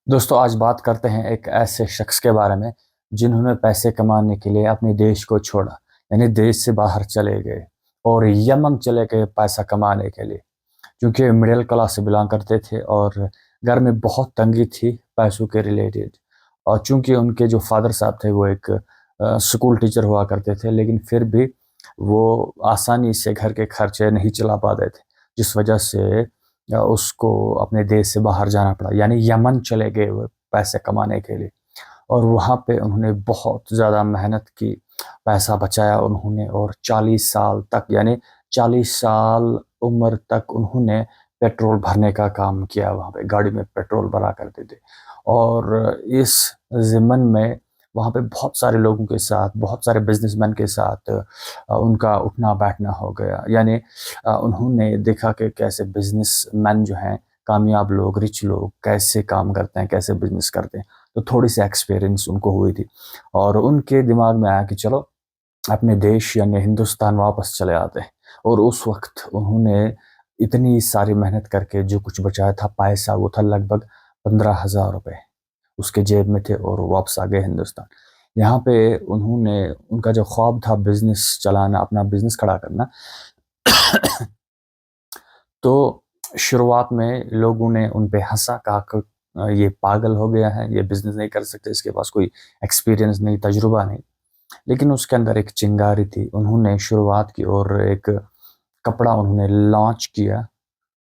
दोस्तों आज बात करते हैं एक ऐसे शख्स के बारे में जिन्होंने पैसे कमाने के लिए अपने देश को छोड़ा। यानी देश से बाहर चले गए और यमन चले गए पैसा कमाने के लिए, क्योंकि मिडिल क्लास से बिलोंग करते थे और घर में बहुत तंगी थी पैसों के रिलेटेड। और चूंकि उनके जो फादर साहब थे वो एक स्कूल टीचर हुआ करते थे, लेकिन फिर भी वो आसानी से घर के खर्चे नहीं चला पाते थे, जिस वजह से उसको अपने देश से बाहर जाना पड़ा, यानी यमन चले गए वो पैसे कमाने के लिए। और वहाँ पे उन्होंने बहुत ज़्यादा मेहनत की, पैसा बचाया उन्होंने, और 40 साल तक, यानी 40 साल उम्र तक उन्होंने पेट्रोल भरने का काम किया। वहाँ पे गाड़ी में पेट्रोल भरा करते थे। और इस ज़िम्मन में वहाँ पे बहुत सारे लोगों के साथ, बहुत सारे बिजनेसमैन के साथ उनका उठना बैठना हो गया। यानी उन्होंने देखा कि कैसे बिजनेसमैन जो हैं, कामयाब लोग, रिच लोग कैसे काम करते हैं, कैसे बिजनेस करते हैं। तो थोड़ी सी एक्सपीरियंस उनको हुई थी और उनके दिमाग में आया कि चलो अपने देश यानी हिंदुस्तान वापस चले आते हैं। और उस वक्त उन्होंने इतनी सारी मेहनत करके जो कुछ बचाया था पैसा, वो था लगभग 15,000 रुपये उसके जेब में थे, और वो वापस आ गए हिंदुस्तान। यहाँ पे उन्होंने, उनका जो ख्वाब था बिजनेस चलाना, अपना बिजनेस खड़ा करना, तो शुरुआत में लोगों ने उन पे हंसा, कहा कि ये पागल हो गया है, ये बिजनेस नहीं कर सकते, इसके पास कोई एक्सपीरियंस नहीं, तजुर्बा नहीं। लेकिन उसके अंदर एक चिंगारी थी। उन्होंने शुरुआत की और एक कपड़ा उन्होंने लॉन्च किया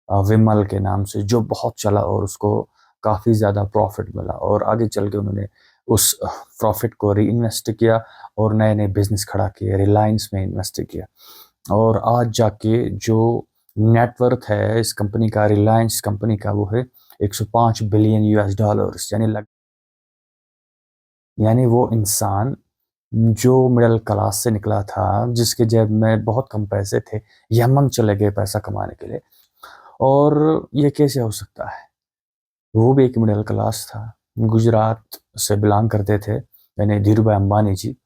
विमल के नाम से, जो बहुत चला और उसको काफ़ी ज़्यादा प्रॉफिट मिला। और आगे चल के उन्होंने उस प्रॉफिट को री इन्वेस्ट किया और नए नए बिजनेस खड़ा किए, रिलायंस में इन्वेस्ट किया। और आज जाके जो नेटवर्थ है इस कंपनी का, रिलायंस कंपनी का, वो है 105 बिलियन यूएस डॉलर्स। यानी वो इंसान जो मिडिल क्लास से निकला था, जिसके जेब में बहुत कम पैसे थे, यमन चले गए पैसा कमाने के लिए। और ये कैसे हो सकता है? वो भी एक मिडिल क्लास था, गुजरात से बिलोंग करते थे, यानी धीरू भाई अंबानी जी।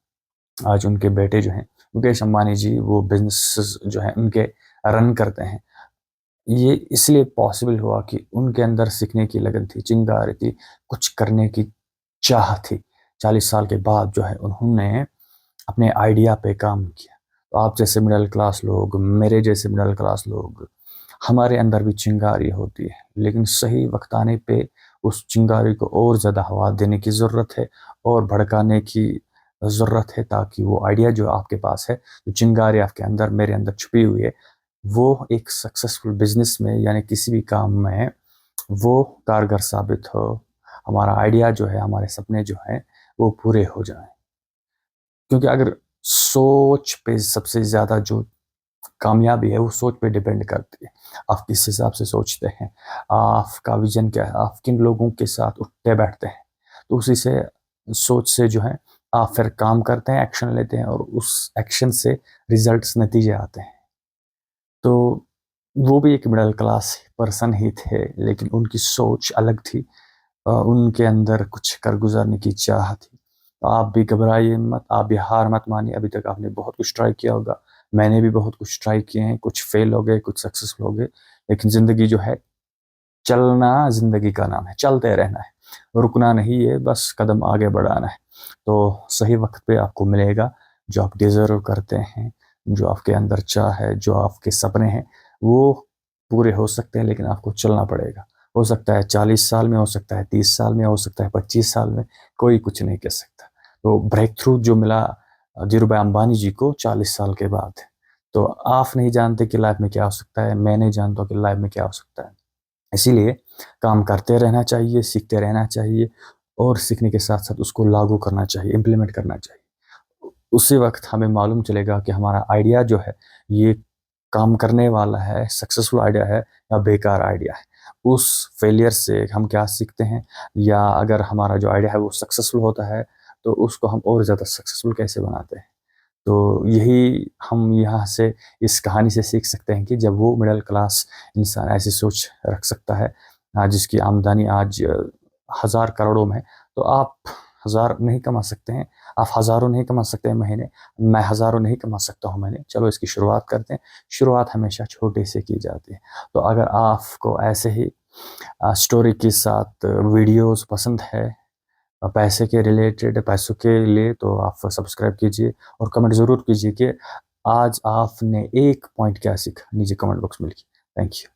आज उनके बेटे जो हैं मुकेश अंबानी जी, वो बिजनेस जो है उनके रन करते हैं। ये इसलिए पॉसिबल हुआ कि उनके अंदर सीखने की लगन थी, चिंगारी थी, कुछ करने की चाह थी। 40 साल के बाद जो है उन्होंने अपने आइडिया पे काम किया। तो आप जैसे मिडिल क्लास लोग, मेरे जैसे मिडिल क्लास लोग, हमारे अंदर भी चिंगारी होती है, लेकिन सही वक्त आने पे उस चिंगारी को और ज़्यादा हवा देने की ज़रूरत है और भड़काने की ज़रूरत है, ताकि वो आइडिया जो आपके पास है, जो चिंगारी आपके अंदर, मेरे अंदर छुपी हुई है, वो एक सक्सेसफुल बिजनेस में यानी किसी भी काम में वो कारगर साबित हो। हमारा आइडिया जो है, हमारे सपने जो हैं, वो पूरे हो जाएं। क्योंकि अगर सोच पे सबसे ज़्यादा जो कामयाबी है, वो सोच पे डिपेंड करती है। आप किस हिसाब से सोचते हैं, आपका विजन क्या है, आप किन लोगों के साथ उठते बैठते हैं, तो उसी से, सोच से जो है आप फिर काम करते हैं, एक्शन लेते हैं, और उस एक्शन से रिजल्ट्स, नतीजे आते हैं। तो वो भी एक मिडिल क्लास पर्सन ही थे, लेकिन उनकी सोच अलग थी। उनके अंदर कुछ कर गुजरने की चाह थी। तो आप भी घबराइए मत, आप भी हार मत मानिए। अभी तक आपने बहुत कुछ ट्राई किया होगा, मैंने भी बहुत कुछ ट्राई किए हैं, कुछ फेल हो गए, कुछ सक्सेसफुल हो गए। लेकिन ज़िंदगी जो है, चलना ज़िंदगी का नाम है, चलते रहना है, रुकना नहीं है, बस कदम आगे बढ़ाना है। तो सही वक्त पे आपको मिलेगा जो आप डिज़र्व करते हैं, जो आपके अंदर चाह है, जो आपके सपने हैं, वो पूरे हो सकते हैं, लेकिन आपको चलना पड़ेगा। हो सकता है 40 साल में, हो सकता है 30 साल में, हो सकता है 25 साल में, कोई कुछ नहीं कह सकता। तो ब्रेक थ्रू जो मिला धीरूभाई अंबानी जी को 40 साल के बाद, तो आप नहीं जानते कि लाइफ में क्या हो सकता है, मैं नहीं जानता कि लाइफ में क्या हो सकता है। इसीलिए काम करते रहना चाहिए, सीखते रहना चाहिए, और सीखने के साथ-साथ उसको लागू करना चाहिए, इम्प्लीमेंट करना चाहिए। उसी वक़्त हमें मालूम चलेगा कि हमारा आइडिया जो है, ये काम करने वाला है, सक्सेसफुल आइडिया है या बेकार आइडिया है। उस फेलियर से हम क्या सीखते हैं, या अगर हमारा जो आइडिया है वो सक्सेसफुल होता है, तो उसको हम और ज़्यादा सक्सेसफुल कैसे बनाते हैं। तो यही हम यहाँ से, इस कहानी से सीख सकते हैं कि जब वो मिडिल क्लास इंसान ऐसी सोच रख सकता है, जिसकी आमदनी आज हज़ार करोड़ों में है, तो आप हज़ार नहीं कमा सकते हैं, आप हज़ारों नहीं कमा सकते हैं महीने, मैं हज़ारों नहीं कमा सकता हूँ महीने। चलो इसकी शुरुआत करते हैं। शुरुआत हमेशा छोटे से की जाती है। तो अगर आपको ऐसे ही स्टोरी के साथ वीडियोस पसंद है पैसे के रिलेटेड, पैसों के लिए, तो आप सब्सक्राइब कीजिए और कमेंट ज़रूर कीजिए कि आज आपने एक पॉइंट क्या सीखा। नीचे कमेंट बॉक्स में लिखिए। Thank you.